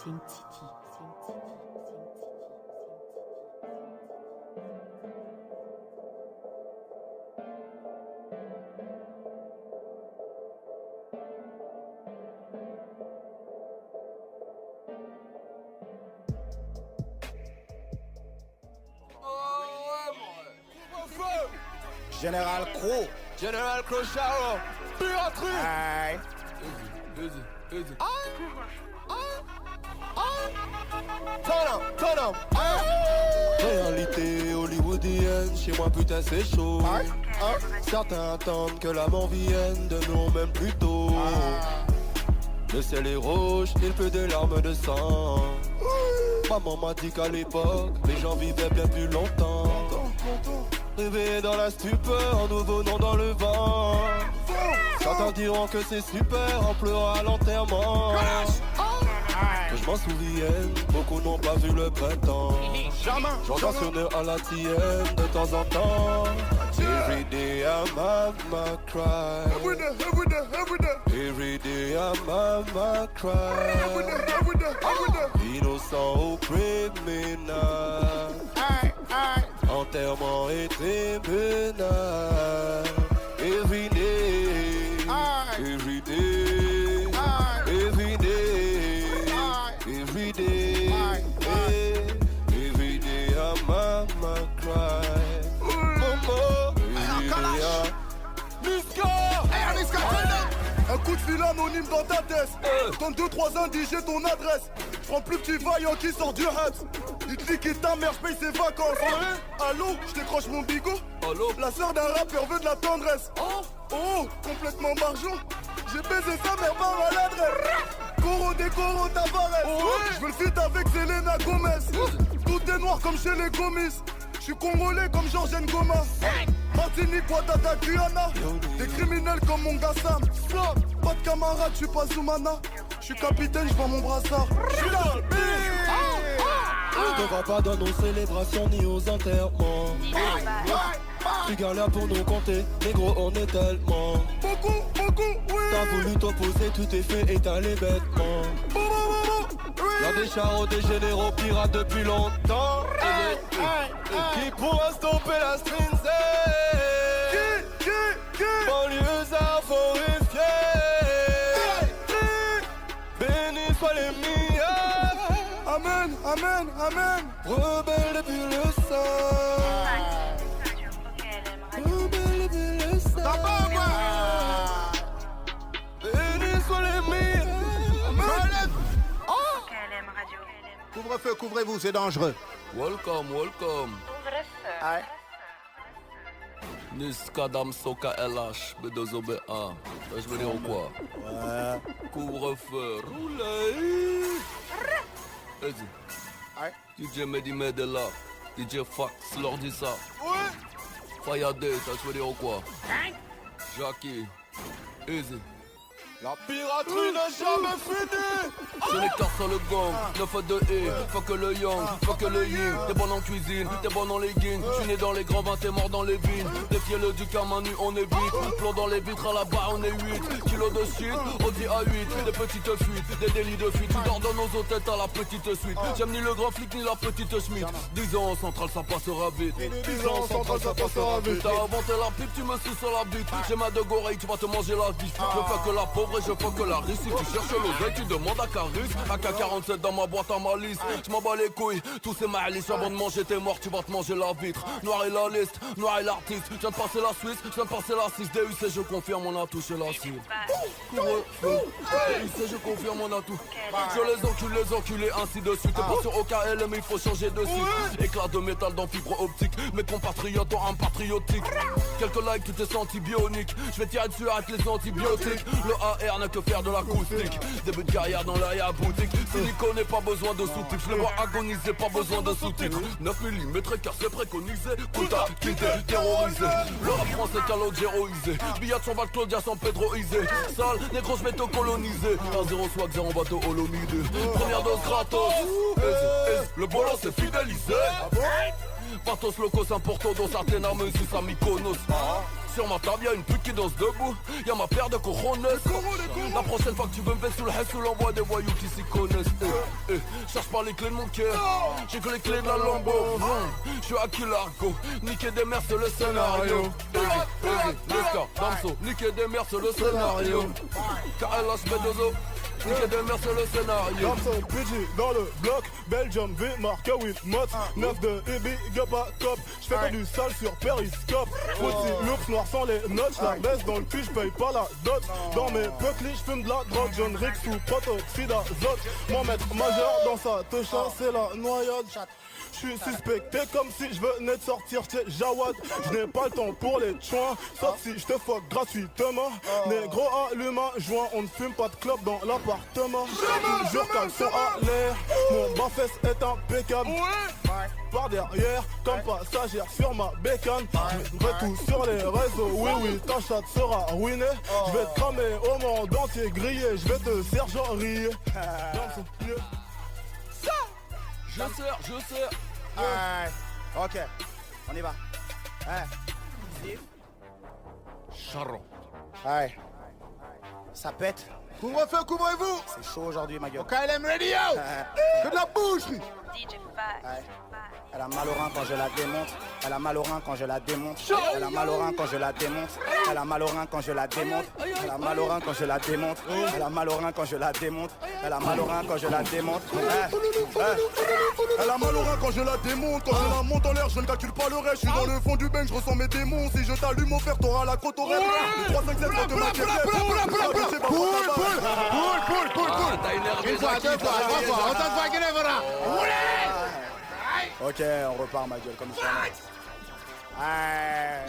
Sin City. Général Crow. Général Crocharo. Piraterie. Aïe. Easy. Turn up. Réalité hollywoodienne, chez moi putain c'est chaud. Certains attendent que la mort vienne de nous même plus tôt. Le ciel est rouge, il pleut des larmes de sang. Maman m'a dit qu'à l'époque, les gens vivaient bien plus longtemps. Rêver dans la stupeur, nous venons dans le vent. Certains diront que c'est super, on pleura à l'enterrement. Que je m'en souvienne, beaucoup n'ont pas vu le printemps. J'entends sonner à la tienne de temps en temps. Every day I'm at my cry. Every day I'm at my cry. Innocent ou criminel, enterrement et tribunal. Every day, every day, every day, every day, every day I'm at my cry. Un coup de fil anonyme dans ta tête. Donne 2-3 indices, j'ai ton adresse. J'prends plus petit vaillant qui sort du Habs. Il te liquide ta mère, j'paye ses vacances. Allô, j'décroche mon bigot. Allô, la sœur d'un rappeur veut de la tendresse. Oh, complètement barjon. J'ai baisé sa mère par maladresse. Coro décoro Tavares. J'veux le feat avec Selena Gomez. Tout est noir comme chez les Gomis. J'suis congolais comme Georges Ngoma. Martinique, Ouattara, Guyana. Des criminels comme mon gars Sam. Pas de camarade, j'suis pas Zoumana. J'suis capitaine, j'vends mon brassard. J'suis là, ne va pas dans nos célébrations ni aux enterrements. Tu galères pour nous compter, négro on est tellement. Beaucoup, oui. T'as voulu t'opposer, tout est fait, étalé bêtement. Y'a des charros, des généraux pirates depuis longtemps. Qui pourra stopper la strinze? Banlieusards horrifiés. Béni soient les meilleurs. Amen. Rebelle depuis le sang. Rebelle depuis le sang. Béni soient les meilleurs. Couvre-feu, couvrez-vous, c'est dangereux. Welcome. Aïe. Niskadam Soka LH, B2OBA. Je veux dire quoi? Couvre-feu, roulez. Vas-y. Aïe. DJ Mehdi Medela, DJ Fax, leur dit ça. Fayade, ça je veux dire quoi? Jackie, easy. La piraterie n'est jamais finie. Je les casse sur le gang, 9 de E, fuck le young, fuck le yin. T'es bon en cuisine, t'es bon en leggings. J'suis né dans les grands vins, t'es mort dans les vignes. Défiez-le du Kamanu, on est vite. Plomb dans les vitres, à la barre on est 8. Kilos de shit, Audi A8. Des petites fuites, des délits de fuite. Tu dors dans nos hôtels, t'as la petite suite. J'aime ni le grand flic ni la petite Schmitt. 10 ans en centrale, ça passera vite. 10 ans en centrale, ça passera vite. T'as inventé la pipe, tu me suces sur la bite. J'ai ma de goreille, tu vas te manger la vie. Je fais que la pauvre et je fais que la riche. Si tu cherches l'oseille, tu demandes à Caris. AK-47 dans ma boîte à malice. Je m'en bats les couilles, tous ces malices. Avant de manger tes morts, tu vas te manger la vitre. Noir et la liste, noir et l'artiste. Je viens de passer la Suisse, je viens de passer la 6 DUC, je confirme, on a touché la cible. DUC, je confirme, on a tout. Je les encule, les enculés, ainsi de suite. T'es pas sur OKL, mais il faut changer de site. Éclat de métal dans fibre optique. Mes compatriotes ont un patriotique. Quelques likes, tu t'es senti bionique. Je vais tirer dessus avec les antibiotiques. Le AR n'a que faire de l'acoustique. Début de carrière dans la boutique. Silicone, pas besoin de sous-titres. Je les vois agoniser, pas besoin de sous-titres. 9 mm cassé, préconisé. Kuta, quitté, terrorisé. Le rap français calogéroisé. Billard sur Val Claudia sans Pedroisé. Sale, négro, je vais te coloniser. 1-0 swag, 0 on va te holonider. Première dose gratos. Le bolos c'est fidélisé. Patos locos importo dans certaines armes sous sa Mykonos. Sur ma table y'a une pute qui danse debout. Y'a ma paire de cojones. La prochaine fois que tu veux me faire sous le haisse, ou l'envoie des voyous qui s'y connaissent. Cherche pas les clés de mon cœur. J'ai que les clés de la Lambo. Je suis à Kilargo. Niquer des mères c'est le scénario. Niska, Damso. Niquer des mères c'est le scénario. KLH Bedozo. Niquer des mères c'est le scénario. Damso, PG dans le bloc. Belgium V marqué with mods. 9 de Ebi, Gaba Cop. J'fais pas du sale sur Periscope. Fauti, l'ours noir sans les notes. J'la baisse dans le cul, j'paye pas la dot. Dans mes peuplis, j'fume de la drogue. John Rick sous protoxyde d'azote. Mon maître majeur dans sa techa, c'est la noyade. J'suis suspecté comme si j'venais de sortir chez Jawad. J'n'ai pas le temps pour les chouins, sauf si j'te fuck gratuitement. Négro allume un joint, on ne fume pas de clope dans l'appartement. Jure qu'elles sont à l'air, mon bas-fesse est impeccable. Par derrière, comme passagère sur ma bécane. J'mettrai tout sur les réseaux, oui, ta chatte sera ruinée. J'vais te cramer au monde entier grillé, j'vais te sergenrier. Je sers. Ok, on y va. Steve. Charon. Ça pète. Couvre-feu, couvrez-vous. C'est chaud aujourd'hui, ma gueule. KLM Radio. Que de la bouche. Elle a mal au rein quand je la démonte. Elle a mal au rein quand je la démonte. Elle a mal au rein quand je la démonte. Elle a mal au rein quand je la démonte. Elle a mal au rein quand je la démonte. Elle a mal au rein quand je la démonte. Elle a mal au rein quand je la démonte. Elle a mal au rein quand je la démonte. Quand je la monte en l'air, je ne calcule pas le reste. Je suis dans le fond du bain, je ressens mes démons. Si je t'allume au fer, t'auras la côte au rêve. Le 3, 5, 7, de ma quête. T'as énervé. Ok, on repart, ma gueule, comme ça.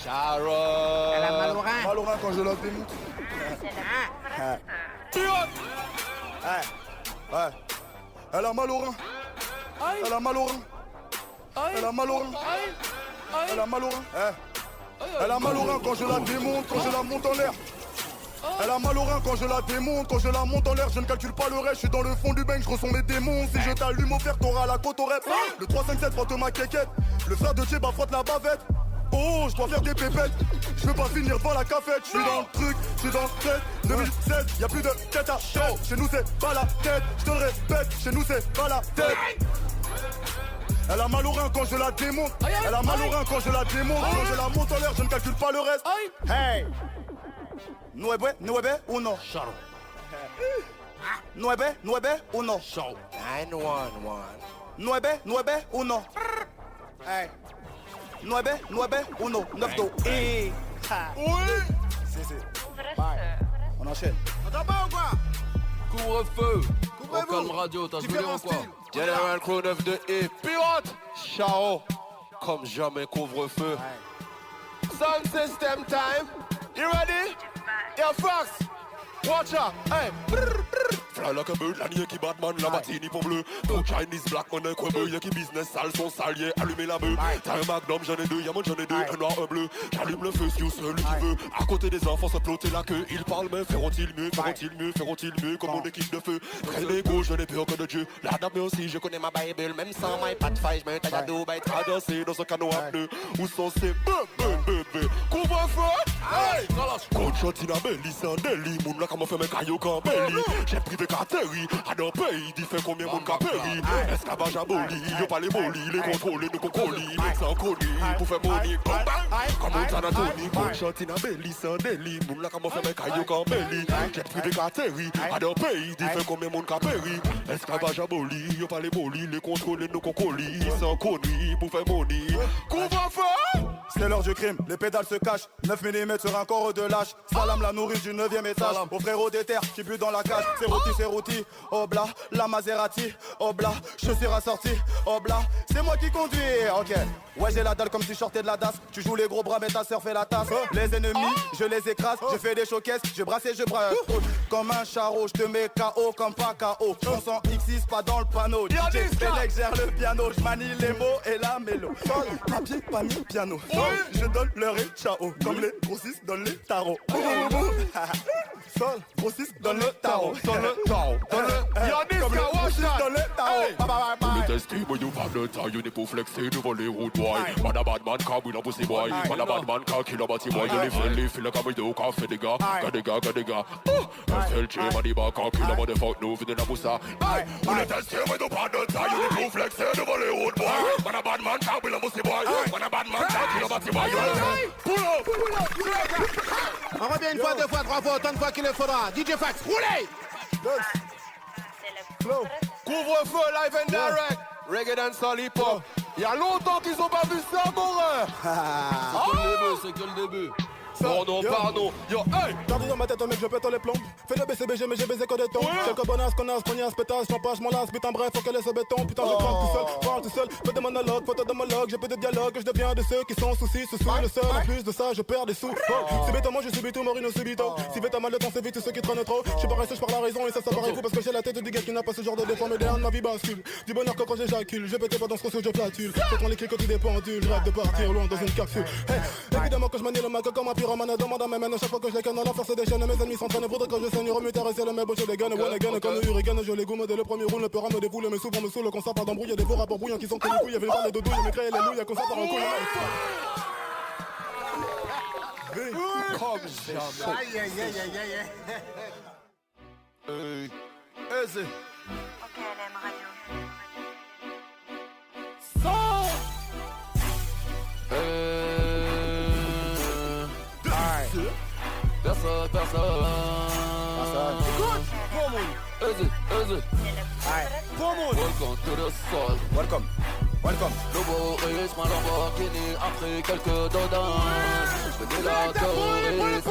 Charon. Elle a mal au rein. Mal au rein quand je la démonte. Elle a mal au rein. Elle a mal au rein. Elle a mal au rein. Elle a mal au rein. Elle a mal au rein quand je la démonte, quand je la monte en l'air. Elle a mal au rein quand je la démonte, quand je la monte en l'air, je ne calcule pas le reste, je suis dans le fond du bain, je ressens mes démons. Si je t'allume au fer, t'auras la côte au rep. Le 3-5-7 frotte ma quéquette, le frère de Tcheba frotte la bavette. Oh, je dois faire des pépettes, je veux pas finir devant la cafette. Je suis dans le truc, je suis dans le tête. 2016, y'a plus de tête à tête. Chez nous c'est pas la tête, je te le répète, chez nous c'est pas la tête. Elle a mal au rein quand je la démonte. Elle a mal au rein quand je la démonte. Quand je la monte en l'air, je ne calcule pas le reste. Hey! Nueve, uno. Charon. Nueve, uno. Charon. 911. Nueve, uno. Hey. Nueve, uno. 9-2. Et. Si. Bye. On enchaîne. Attends pas ou quoi? Couvre-feu. Couvrez-vous. Calme radio, t'as joué ou quoi? General Crew 9 de E. Pilote. Ciao. Comme jamais couvre-feu. Sound system time. You ready? Yeah, Fox. Watch out. Hey. Fly like a bird, la nier qui Batman, la matini pour bleu. No Chinese black money, quoi y'a qui business sale, son salier, allumer la beuh. T'as un magnum, j'en ai deux, y'a mon j'en ai deux, un noir, un bleu. J'allume le feu, si celui qui veut. À côté des enfants, se ploter la queue. Ils parlent, mais feront-ils mieux, comme mon équipe de feu. Près l'ego, je n'ai peur que de Dieu. La dame aussi, je connais ma Bible, même sans my pat five, je mets un tagadou, bah être adossé dans un canot à pneus. Où sont ces bébés? Couvre-feu! Hey! Coach shot in a belly, sans délit, moun la comment fait mes caillots quand belly. J'ai privé Kateri, à nos pays, dit fait combien moun ka péri. Esclavage aboli, yo pas les molis, les contrôles, nous concoli, mais sans colis, pour faire money, comme un Tanatoni. Coach shot in a belly, sans délit, moun la comment fait mes caillots quand belly. J'ai privé Kateri, à nos pays, dit fait combien moun ka péri. Esclavage aboli, yo pas les molis, les contrôles, nous concoli, sans colis, pour faire money. Couvre-feu! C'est l'heure du crime, les pédales se cachent. 9 mm sur un corps de lâche. Salam la nourrice du 9ème étage. Au frérot des terres qui butent dans la cage. C'est rôti, obla, la Maserati, obla, chaussures assorties, obla. C'est moi qui conduis, ok. Ouais, j'ai la dalle comme si je sortais de la DAS. Tu joues les gros bras, mais ta sœur fait la tasse. Les ennemis, je les écrase. Je fais des showcases, je brasse et je brasse. Comme un charreau, je te mets KO comme pas KO. On sent X6 pas dans le panneau. DJ Félix gère le piano. Je manie les mots et la mélo. Papier, panier, piano. Je donne leur et ciao. Comme les grossistes donnent les tarots. Sol, grossiste dans le tarot. Dans le tarot. Dans le... Yo, this Comme le guy, watch grossiste that. dans le tarot. Hey. Bye bye bye bye. Testy, but you have the time, you need to flex it, devant les road boy. Man a bad man, car we no pussy boy. Man a bad man, car kill a batty boy. You live feel like I'm with you, car fait des gars. Got des gars. FLG, man, il bat, car kill a motherfuck, no, vide na poussa. On est testé, but you have the time, you need to flex it, devant les road boy. Man a bad man, car we no pussy boy. Man a bad man, car kill a batty boy. Pull up! On revient une fois, deux fois, trois fois, autant de fois qu'il le faudra. DJ Fax, roulez! Flow. Couvre-feu, live and direct. Reggae dance en hip-hop. Y'a longtemps qu'ils ont pas vu ça, mon rêve. C'est que le début. Pardon. Yo, hey. Gardez dans ma tête, mec, je pète les plombs. Fais le BCBG, mais j'ai baisé que des tons. Quelques bonasses, connasses, pognasses, pétasses, champagne, m'en lasse. Putain, bref, faut qu'elle laisse ce béton. Putain, je craque tout seul, parle tout seul. Fais des monologues, photo d'homologue. J'ai peu de dialogue, je deviens de ceux qui sont soucis. Ce sont le seul, en plus de ça, je perds des sous. Subitement, je subis tout, Morino subito. Si vite, mal de temps, c'est vite, ceux qui traînent trop. Je suis paresseux, je parle la raison, et ça paraît fou. Parce que j'ai la tête du gars qui n'a pas ce genre de défaut. Mais derrière ma vie bascule. Du bonheur que quand j'éjacule. Je pétais pas dans ce que je platule. Je prends les clics côté des pendules. Je rêve de partir loin dans une capsule. Évidemment que je manie le mac comme un pyromane. Demande à mes mains chaque fois que je les canne dans la force des chaînes. Mes ennemis s'entraînent pour que je saigne. Remuter et c'est le même j'ai des guns. One again comme le hurricane. Je les gomme dès le premier round. Le peur me déboule. Mais souvent me saoule. Quand ça part d'embrouille. Des faux rapports brouillants qui sont que les couilles. Y'avait parler de douille. Mais créer les louilles. Quand ça part en couille. Comme jamais. Aïe, aïe, aïe, aïe, aïe. Hey. Easy. Ok, LM Radio. Personne. Écoute. Easy. Welcome to the soul. Welcome. Nouveau risque, ma Lamborghini après quelques dodans. Je vais la terroriste.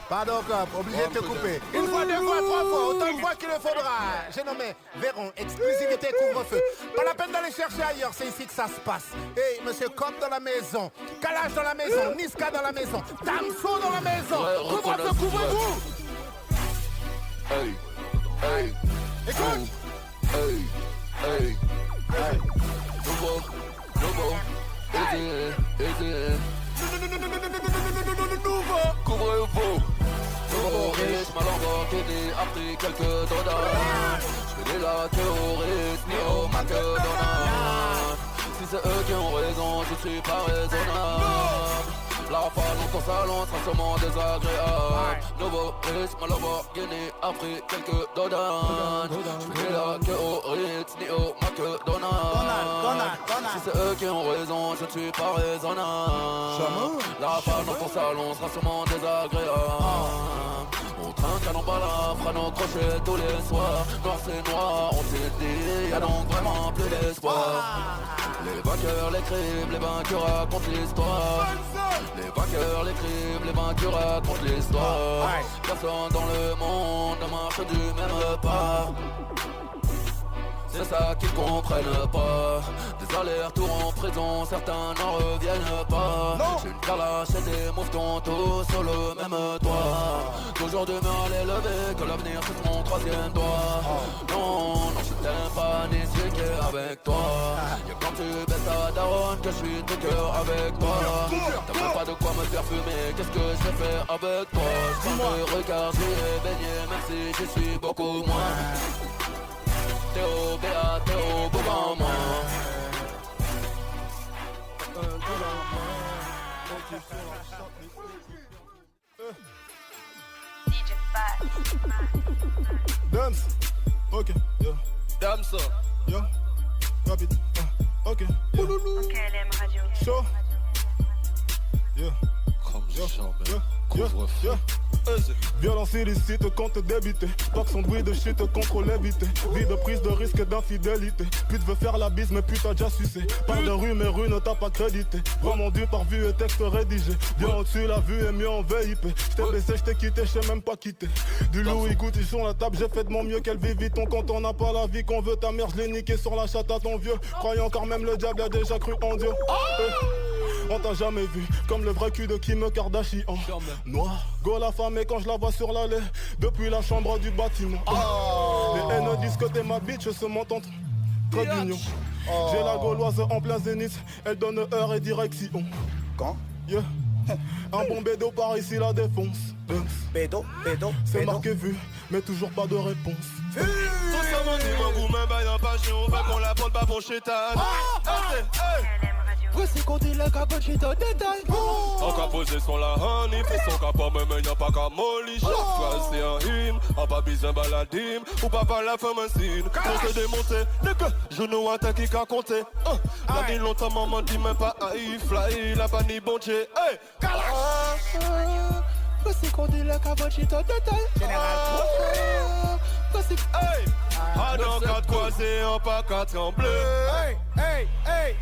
Pardon, cop, obligé de te couper. Une fois, deux fois, trois fois, autant de fois qu'il le faudra. J'ai nommé Véron, exclusivité couvre-feu. Pas la peine d'aller chercher ailleurs, c'est ici que ça se passe. Hey, monsieur Cop dans la maison, Kalash dans la maison, Niska dans la maison, Damso dans la maison. Couvre-feu, couvrez-vous. Hey. Écoute. Hey. Nouveau. Easy. Couvre-vous. Nouveau riche, ma Lamborghini a pris quelques dollars. Je vais la terroriste, ni au McDonald's. Si c'est eux qui ont raison, je suis pas raisonnable. La femme dans ton salon sera sûrement désagréable. Nouveau riche, ma Lamborghini a pris quelques dollars. Je vais la terroriste, ni au McDonald's. Si c'est eux qui ont raison, je ne suis pas raisonnable. La femme dans ton salon sera sûrement désagréable. On trinque à nos balles, fera nos crochets tous les soirs. Noir c'est noir, on s'est dit, y'a donc vraiment plus d'espoir. Les vainqueurs l'écrivent, les vainqueurs racontent l'histoire. Les vainqueurs l'écrivent, les vainqueurs racontent l'histoire. Personne dans le monde ne marche du même pas. C'est ça qu'ils comprennent pas. Des allers-retours en prison, certains n'en reviennent pas. J'ai une calache et des mouvements tous sur le même toit. Toujours d'humeur à l'élever, que l'avenir c'est mon troisième doigt. Non, je t'aime pas ni celui qui est avec toi. Y'a quand tu baisses ta daronne que je suis de cœur avec toi. T'as même pas de quoi me faire fumer, qu'est-ce que je vais faire avec toi? Je me regarde, j'y ai baigné, même si j'y suis beaucoup moins. Théo, Béa, Théo, Boban, moi. DJ Fax. Dance. Ok, yo. Damso. Yo. Rapide. Ok. Yo. Ok, LM Radio. Chaud. Yo. Comme jamais. Couvre-feu. Violence illicite compte débité. Pas que son bruit de shit contrôle évité. Vie de prise de risque d'infidélité. Pute veut faire la bise mais pute a déjà sucé. Parle de rue mais rue ne t'a pas crédité. Vraiment dû par vue et texte rédigé. Bien au-dessus la vue est mieux en VIP. J't'ai blessé, j't'ai quitté, j't'ai même pas quitté. Du loup écoute ils sur la table. J'ai fait de mon mieux qu'elle vit vite. Quand on n'a pas la vie qu'on veut ta mère je l'ai niqué sur la chatte à ton vieux. Croyant encore même le diable a déjà cru en Dieu. On t'a jamais vu comme le vrai cul de Kim Kardashian. Noir, go la femme et quand je la vois sur l'allée depuis la chambre du bâtiment. Les haines disent que t'es ma bitch, se m'entend très mignon. J'ai la gauloise en plein zénith, elle donne heure et direction. Quand? Yeah. Un bon bédo par ici la défonce. Bédo, c'est marqué vu, mais toujours pas de réponse. Tout ça m'a dit mon goût, même pas y'en pas chez on va qu'on la prenne pas pour chétan. KLM Radio. Voici qu'on dit le capote chez ton détail. On qu'a posé son la honey, puis son capot même y'a pas qu'à molly. Chaque fois c'est un hymne, on pas besoin baladim, ou pas par la femme un signe. Pour te démonter, nigga, je nous attaque qui qu'a compté. La nuit longtemps maman dit même pas aïe, fly, la pas ni bon Dieu. Hey! Voici qu'on dit le capote chez ton détail. Voici, hey! Ah non, quatre croisés, on pas quatre en bleu. Hey, hey, hey,